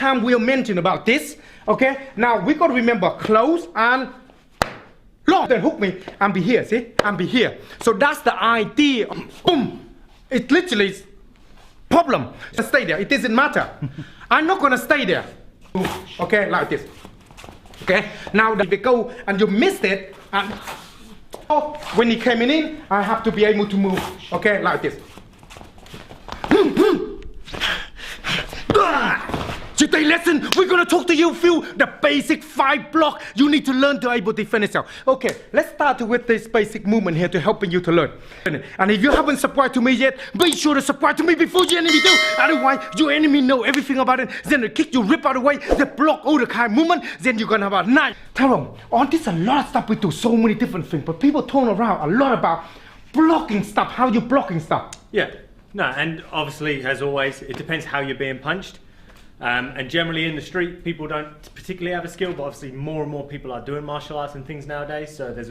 time we'll mention about this. Okay, now we got to remember close and long. Then hook me and be here. See, and be here. So that's the idea. Boom. It literally is problem. Just stay there. It doesn't matter. I'm not gonna stay there. Okay, like this. Okay. Now if you go and you missed it, and when he came in, I have to be able to move. Okay, like this. Today lesson, we're gonna talk to you through the basic 5 blocks you need to learn to able to defend yourself. Okay, let's start with this basic movement here to helping you to learn. And if you haven't subscribed to me yet, be sure to subscribe to me before your enemy do. Otherwise, your enemy know everything about it. Then they kick you, rip out of the way, they block all the kind of movement. Then you're gonna have a night. Tyrone, on this a lot of stuff we do, so many different things, but people turn around a lot about blocking stuff. How you blocking stuff? Yeah, no, and obviously, as always, it depends how you're being punched. And generally in the street, people don't particularly have a skill, but obviously more and more people are doing martial arts and things nowadays. So there's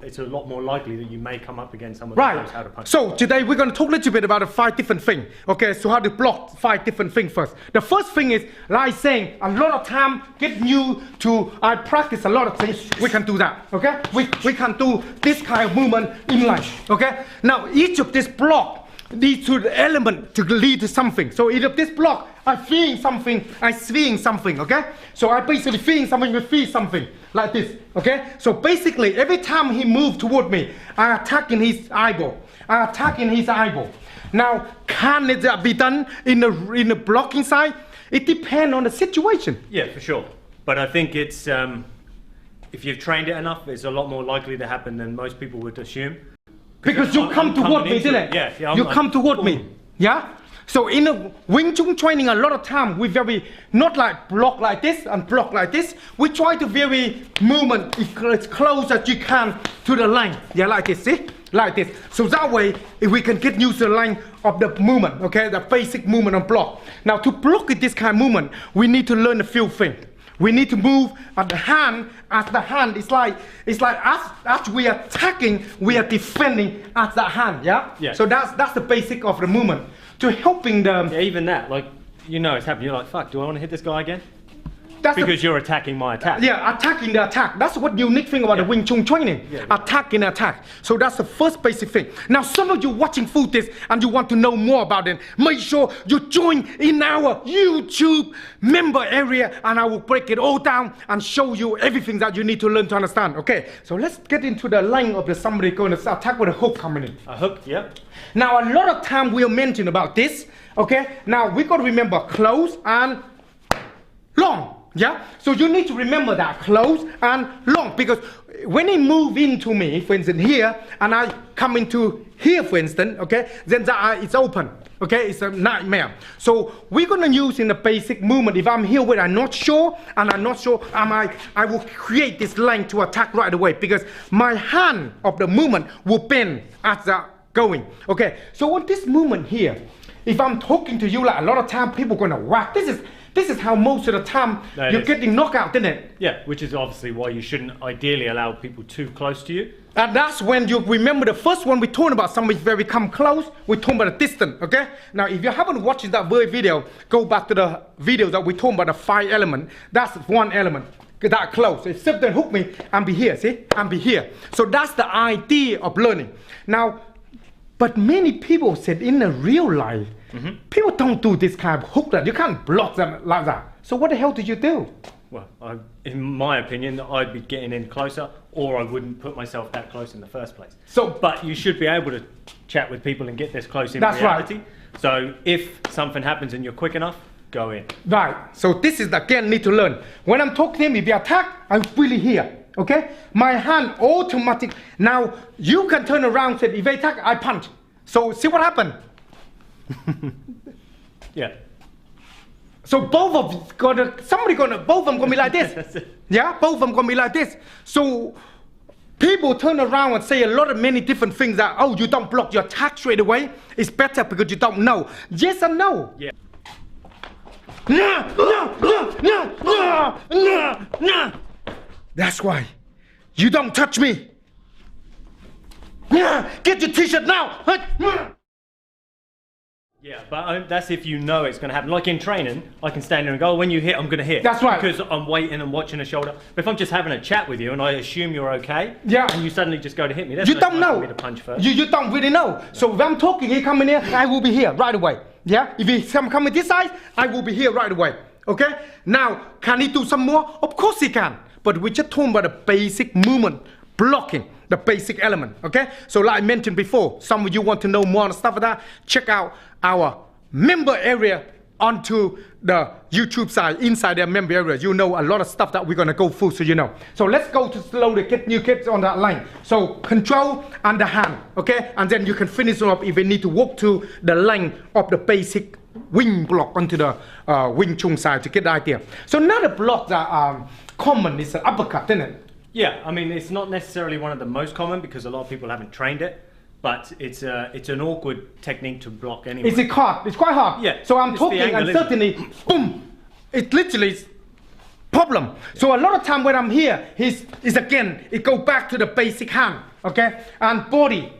it's a lot more likely that you may come up against someone who knows how to punch. So today we're going to talk a little bit about the 5 different things. Okay, so how to block 5 different things first. The first thing is, like saying, a lot of time get new to, I practice a lot of things, we can do that. Okay, we can do this kind of movement in life. Okay, now each of this block leads to the element to lead to something. So either this block, I'm feeling something, I'm seeing something, okay? So I basically feeling something, we feel something, like this, okay? So basically, every time he moves toward me, I attack in his eyeball. I attack in his eyeball. Now, can it be done in the blocking side? It depends on the situation. Yeah, for sure. But I think it's, if you've trained it enough, it's a lot more likely to happen than most people would assume. Because you come toward me, didn't it? Yeah, you come toward me, yeah? So in the Wing Chun training, a lot of time we very, not like block like this and block like this. We try to very movement as close as you can to the line. Yeah, like this, see? Like this. So that way, if we can get used to the line of the movement, okay? The basic movement on block. Now to block this kind of movement, we need to learn a few things. We need to move at the hand. As the hand, it's like as we are attacking, we are defending at the hand. Yeah. Yeah. So that's the basic of the movement to helping them. Yeah, even that, like it's happening. You're like, fuck, do I want to hit this guy again? That's because you're attacking my attack. Yeah, attacking the attack. That's what unique thing about the Wing Chun training. Attacking attack. So that's the first basic thing. Now, some of you watching through this and you want to know more about it, make sure you join in our YouTube member area and I will break it all down and show you everything that you need to learn to understand. Okay, so let's get into the line of the somebody going to attack with a hook coming in. A hook, yeah. Now, a lot of time we'll mention about this. Okay, now we got to remember close and long. Yeah, so you need to remember that close and long, because when he move into me, for instance here, and I come into here, for instance, okay, then the eye is open. Okay, it's a nightmare. So we're gonna use in the basic movement. If I'm here where I'm not sure, and I'm not sure, I will create this line to attack right away, because my hand of the movement will bend as the going. Okay, so on this movement here, if I'm talking to you, like a lot of time people gonna whack. This is how most of the time you're getting knocked out, isn't it? Yeah, which is obviously why you shouldn't ideally allow people too close to you. And that's when you remember the first one we talked about somebody very come close, we talked about the distance, okay? Now if you haven't watched that video, go back to the video that we talked about the 5 elements. That's one element. That close. If sit there and hook me and be here, see? And be here. So that's the idea of learning. Now, but many people said in the real life, people don't do this kind of hook that you can't block them like that. So what the hell did you do? Well, in my opinion, I'd be getting in closer, or I wouldn't put myself that close in the first place. So, but you should be able to chat with people and get this close in reality. Right. So if something happens and you're quick enough, go in. Right. So this is again need to learn. When I'm talking to him, if he attack, I'm really here. Okay? My hand automatic. Now you can turn around and say, if I attack, I punch. So see what happened? Yeah. So both of both of them gonna be like this. Yeah, both of them gonna be like this. So people turn around and say a lot of many different things that, oh, you don't block your attack straight away. It's better because you don't know. Yes and no. Yeah. That's why you don't touch me. Get your t-shirt now. Yeah, but that's if you know it's going to happen. Like in training, I can stand there and go, oh, when you hit, I'm going to hit. That's right. Because I'm waiting and watching a shoulder. But if I'm just having a chat with you and I assume you're okay, yeah, and you suddenly just go to hit me, that's you no don't time know. for me to punch first. You don't really know. So when I'm talking, he coming here, I will be here right away. Yeah, if he coming this side, I will be here right away. Okay. Now, can he do some more? Of course he can. But we just talking about the basic movement, blocking. The basic element, okay? So like I mentioned before, some of you want to know more on stuff like that, check out our member area onto the YouTube side, inside their member area. You know a lot of stuff that we're gonna go through, so you know. So let's go to slowly get new kids on that line. So control and the hand, okay? And then you can finish up if you need to walk to the line of the basic wing block onto the Wing Chun side to get the idea. So another block that common is an uppercut, isn't it? Yeah, I mean, it's not necessarily one of the most common because a lot of people haven't trained it, but it's an awkward technique to block anyway. Is it hard? It's quite hard. Yeah. So I'm talking angle, and suddenly, boom, it literally is problem. Yeah. So a lot of time when I'm here, is again, it go back to the basic hand, okay? And body,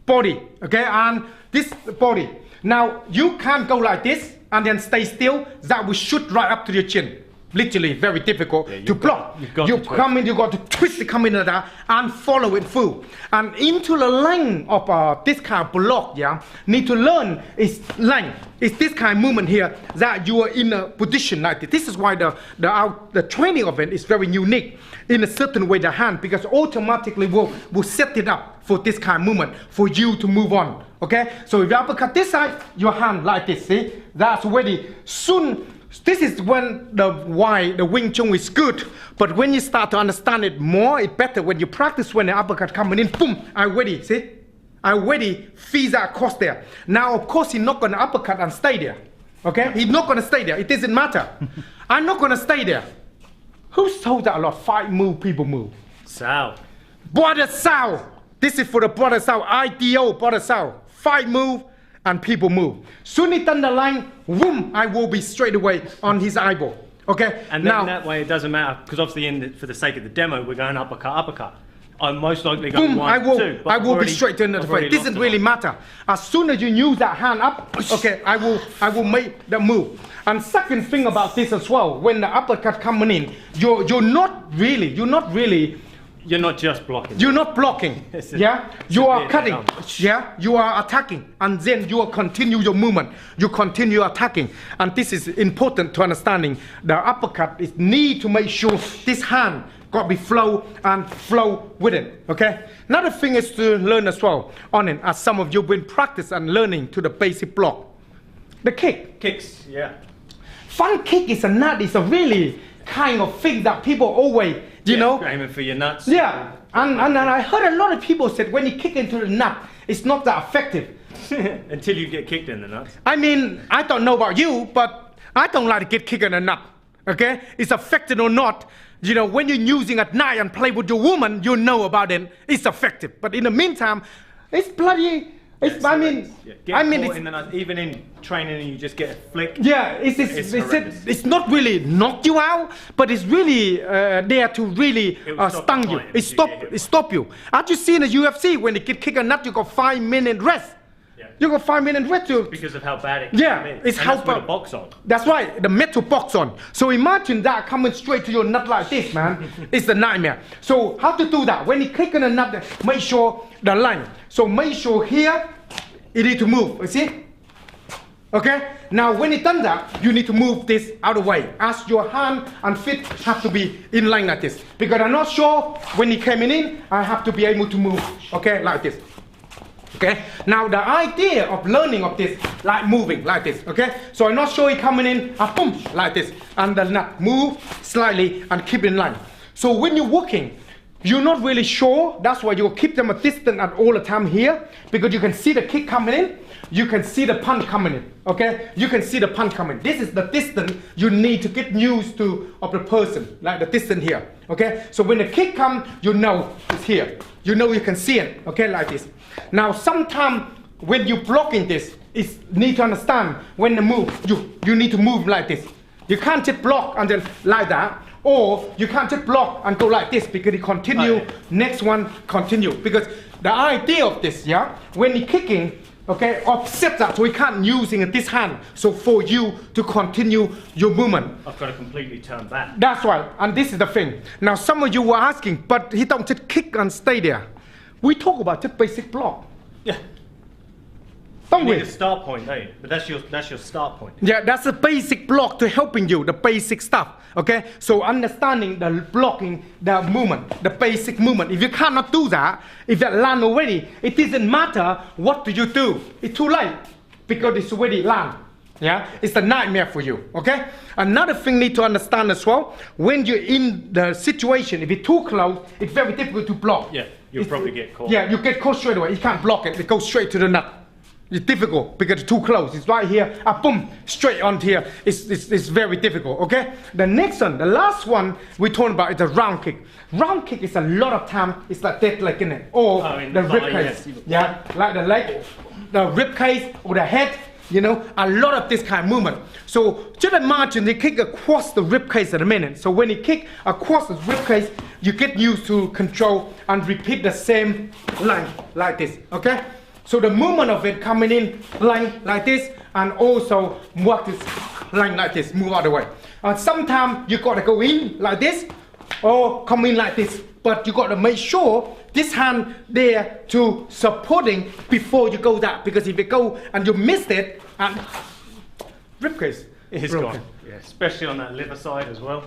okay? And this body. Now, you can't go like this and then stay still. That will shoot right up to your chin. Literally very difficult to block. You come in, you got to twist it, come in like that, and follow it through. And into the line of this kind of block, yeah, need to learn is line. It's this kind of movement here that you are in a position like this. This is why the training of it is very unique in a certain way, the hand, because automatically will set it up for this kind of movement, for you to move on, okay? So if you uppercut this side, your hand like this, see? That's already soon. This is when why the Wing Chun is good, but when you start to understand it more, it's better when you practice when the uppercut coming in, boom, I already, see? I already feel that across there. Now, of course, he's not gonna uppercut and stay there, okay? He's not gonna stay there, it doesn't matter. I'm not gonna stay there. Who's told that a lot? Fight move, people move. Sao. Brother Sao. This is for the Brother Sao, IDO, Brother Sao. Fight move, and people move. Soon he turn the line, boom, I will be straight away on his eyeball. Okay? And now, then that way it doesn't matter, because obviously for the sake of the demo, we're going uppercut. I'm most likely going boom, one, two. I will be straight to the face. It doesn't really matter. As soon as you use that hand up, okay, I will make the move. And second thing about this as well, when the uppercut coming in, you're not just blocking. You're not blocking. Yeah? You are cutting. Yeah? You are attacking. And then you will continue your movement. You continue attacking. And this is important to understanding. The uppercut is need to make sure this hand got to be flow with it. Okay? Another thing is to learn as well on it, as some of you have been practice and learning to the basic block. The kick. Kicks, yeah. Front kick is a really kind of thing that people always, you know, aiming for your nuts. Yeah, and I heard a lot of people said when you kick into the nut, it's not that effective. Until you get kicked in the nuts. I mean, I don't know about you, but I don't like to get kicked in the nut. Okay, it's effective or not. You know, when you're using a knife and play with your woman, you know about it. It's effective, but in the meantime, it's bloody. Even in training, you just get a flick. Yeah, it's not really knock you out, but it's really there to really stung you. It stop you. Aren't you seen the UFC when they get kick a nut, you got 5 minute rest. Yeah. You got 5 minute rest too. Because of how bad it can be. It's how bad. Box on. That's right, the metal box on. So imagine that coming straight to your nut like this, man. It's a nightmare. So how to do that? When you kick in a nut, make sure the line. So make sure here, you need to move, you see? Okay? Now when you done that, you need to move this out of the way. As your hand and feet have to be in line like this. Because I'm not sure when he came in, I have to be able to move, okay, like this. Okay? Now the idea of learning of this, like moving like this, okay? So I'm not sure he coming in, boom, like this. And then move slightly and keep in line. So when you're walking, you're not really sure. That's why you keep them a distance at all the time here, because you can see the kick coming in, you can see the punch coming in. Okay, you can see the punch coming. This is the distance you need to get used to of the person, like the distance here. Okay, so when the kick comes, you know it's here. You know you can see it. Okay, like this. Now, sometimes when you're blocking this, it's need to understand when the move. You need to move like this. You can't just block and then like that. Or you can't just block and go like this because it continue, next one continue. Because the idea of this, yeah, when you're kicking, Okay, offset that so we can't using this hand. So for you to continue your movement. I've got to completely turn back. That's right, and this is the thing. Now some of you were asking, but he don't just kick and stay there. We talk about just basic block. Yeah. Don't You we? need a start point, don't you? But that's your start point. Yeah, that's the basic block to helping you, the basic stuff. Okay, so understanding the blocking, the movement, the basic movement. If you cannot do that, if that land already, it doesn't matter what do you do. It's too late because it's already land. Yeah, it's a nightmare for you. Okay. Another thing you need to understand as well. When you're in the situation, if it's too close, it's very difficult to block. Yeah, you'll probably get caught. Yeah, you get caught straight away. You can't block it. It goes straight to the nut. It's difficult because it's too close. It's right here, boom, straight on here. It's very difficult, okay? The next one, the last one we talking about is the round kick. Round kick is a lot of time, it's like that, like in it, or the rib cage. Yeah, like the leg, the rib cage, or the head, you know, a lot of this kind of movement. So just imagine they kick across the rib cage at a minute. So when you kick across the rib cage, you get used to control and repeat the same line like this, okay? So the movement of it coming in line like this, and also work this line like this, move out of the way. Sometimes you gotta go in like this, or come in like this, but you gotta make sure this hand there to supporting before you go that, because if you go and you missed it, and ribcage It's gone. Yeah, especially on that liver side as well,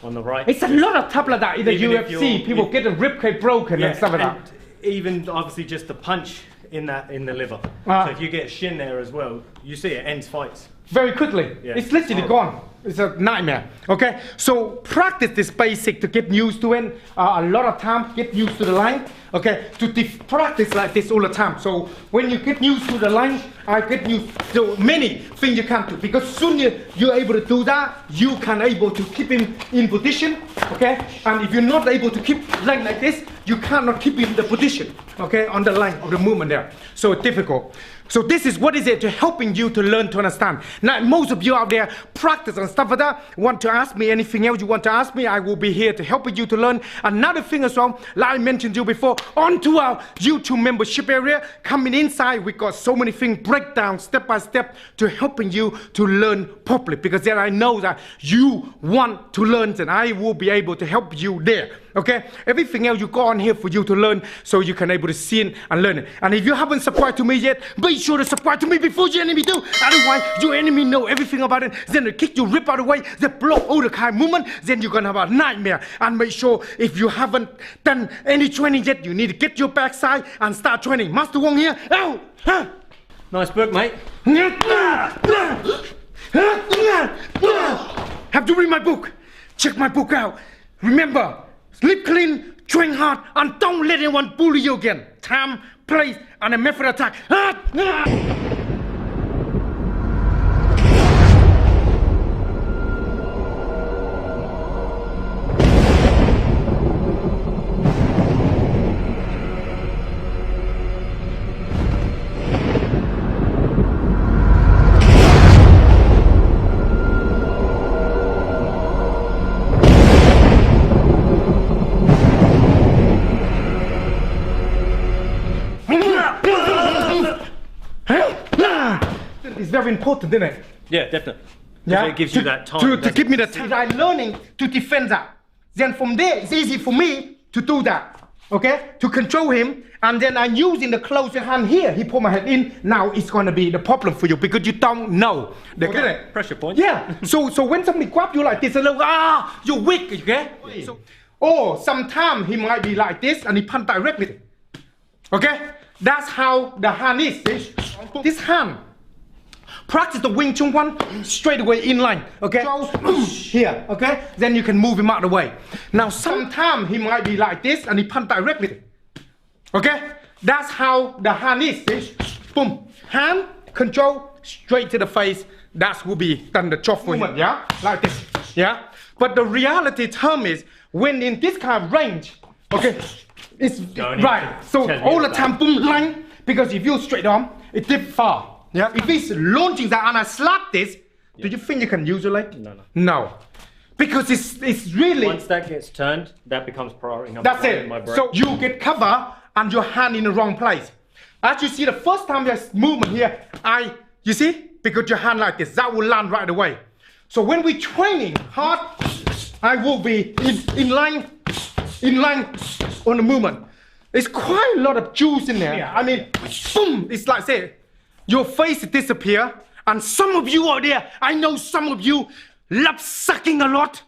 on the right. It's a lot of stuff like that in the UFC. People get the ribcage broken and stuff like that. Even obviously just the punch in the liver. So if you get a shin there as well, you see it ends fights. Very quickly. Yeah. It's literally gone. It's a nightmare. Okay, so practice this basic to get used to it. A lot of time, get used to the line. Okay, to practice like this all the time. So when you get used to the line, I get used to many things you can do. Because soon you're able to do that, you can able to keep him in position. Okay, and if you're not able to keep line like this, you cannot keep in the position. Okay, on the line of the movement there. So it's difficult. So this is what is it to helping you to learn to understand. Now most of you out there practice and stuff like that. Want to ask me anything else you want to ask me, I will be here to help you to learn. Another thing as well, like I mentioned to you before, onto our YouTube membership area, coming inside, we got so many things breakdown step by step to helping you to learn properly, because then I know that you want to learn and I will be able to help you there. Okay, everything else you got on here for you to learn, so you can able to see it and learn it. And if you haven't subscribed to me yet, be sure to subscribe to me before your enemy do. Otherwise, your enemy know everything about it. Then they kick you, rip out of the way, they block all the kind of movement. Then you're gonna have a nightmare. And make sure if you haven't done any training yet, you need to get your backside and start training. Master Wong here. Ow! Huh? Nice book, mate. Have to read my book. Check my book out. Remember, live clean, train hard, and don't let anyone bully you again. Time, place, and a method attack. It's very important, isn't it? Yeah, definitely. Yeah, it gives you that time. To give me the time. I'm learning to defend that. Then from there, it's easy for me to do that. Okay? To control him. And then I'm using the closer hand here. He put my head in. Now it's going to be the problem for you because you don't know. Pressure point. Yeah. so when somebody grab you like this, you're weak. Okay? So, or sometimes he might be like this and he punch directly. Okay? That's how the hand is. This hand. Practice the Wing Chun one straight away in line, okay? Here, okay? Then you can move him out of the way. Now sometimes he might be like this and he punch directly, okay? That's how the hand is. Boom, hand control straight to the face. That will be done the job for him, yeah? Like this, yeah? But the reality term is when in this kind of range, okay? It's right. So all the time, boom, line. Because if you straight on, it's dip far. Yeah. If he's launching that and I slap this, do you think you can use your leg? No. Because it's really... Once that gets turned, that becomes priority number one in my brain. So you get cover and your hand in the wrong place. As you see, the first time there's movement here, you see, because your hand like this, that will land right away. So when we're training hard, I will be in line on the movement. There's quite a lot of juice in there. Yeah. I mean, boom, it's like, say, your face disappear, and some of you out there, I know some of you love sucking a lot.